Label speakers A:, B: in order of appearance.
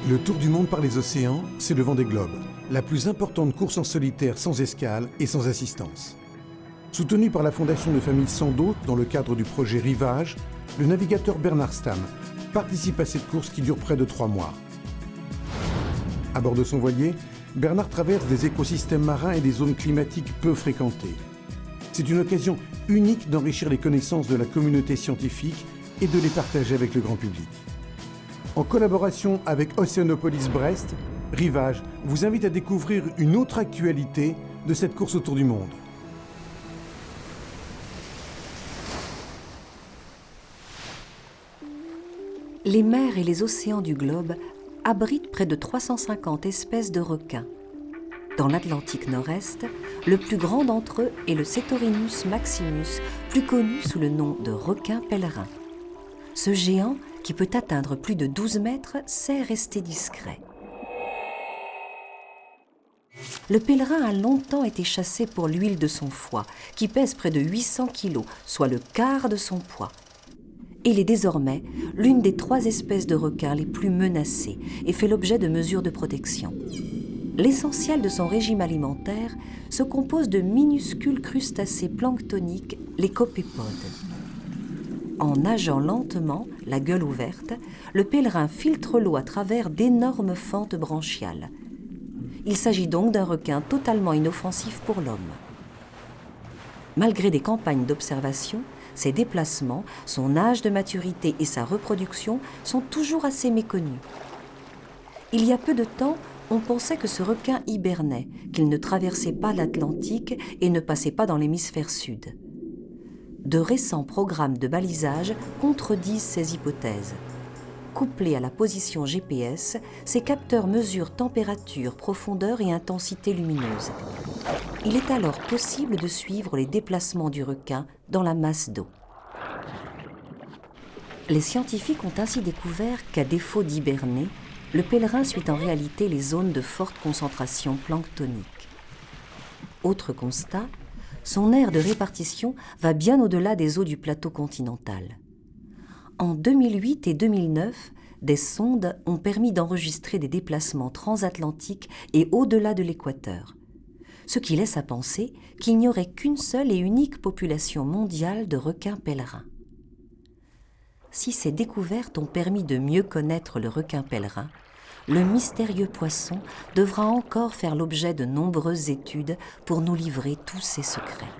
A: Le Tour du monde par les océans, c'est le Vendée Globe, la plus importante course en solitaire sans escale et sans assistance. Soutenu par la fondation de famille Sandoz dans le cadre du projet Rivage, le navigateur Bernard Stamm participe à cette course qui dure près de 3 mois. À bord de son voilier, Bernard traverse des écosystèmes marins et des zones climatiques peu fréquentées. C'est une occasion unique d'enrichir les connaissances de la communauté scientifique et de les partager avec le grand public. En collaboration avec Océanopolis Brest, Rivage vous invite à découvrir une autre actualité de cette course autour du monde.
B: Les mers et les océans du globe abritent près de 350 espèces de requins. Dans l'Atlantique Nord-Est, le plus grand d'entre eux est le Cetorinus maximus, plus connu sous le nom de requin pèlerin. Ce géant, qui peut atteindre plus de 12 mètres, sait rester discret. Le pèlerin a longtemps été chassé pour l'huile de son foie, qui pèse près de 800 kg, soit le quart de son poids. Il est désormais l'une des 3 espèces de requins les plus menacées et fait l'objet de mesures de protection. L'essentiel de son régime alimentaire se compose de minuscules crustacés planctoniques, les copépodes. En nageant lentement, la gueule ouverte, le pèlerin filtre l'eau à travers d'énormes fentes branchiales. Il s'agit donc d'un requin totalement inoffensif pour l'homme. Malgré des campagnes d'observation, ses déplacements, son âge de maturité et sa reproduction sont toujours assez méconnus. Il y a peu de temps, on pensait que ce requin hibernait, qu'il ne traversait pas l'Atlantique et ne passait pas dans l'hémisphère sud. De récents programmes de balisage contredisent ces hypothèses. Couplés à la position GPS, ces capteurs mesurent température, profondeur et intensité lumineuse. Il est alors possible de suivre les déplacements du requin dans la masse d'eau. Les scientifiques ont ainsi découvert qu'à défaut d'hiberner, le pèlerin suit en réalité les zones de forte concentration planctonique. Autre constat, son aire de répartition va bien au-delà des eaux du plateau continental. En 2008 et 2009, des sondes ont permis d'enregistrer des déplacements transatlantiques et au-delà de l'équateur, ce qui laisse à penser qu'il n'y aurait qu'une seule et unique population mondiale de requins pèlerins. Si ces découvertes ont permis de mieux connaître le requin pèlerin, le mystérieux poisson devra encore faire l'objet de nombreuses études pour nous livrer tous ses secrets.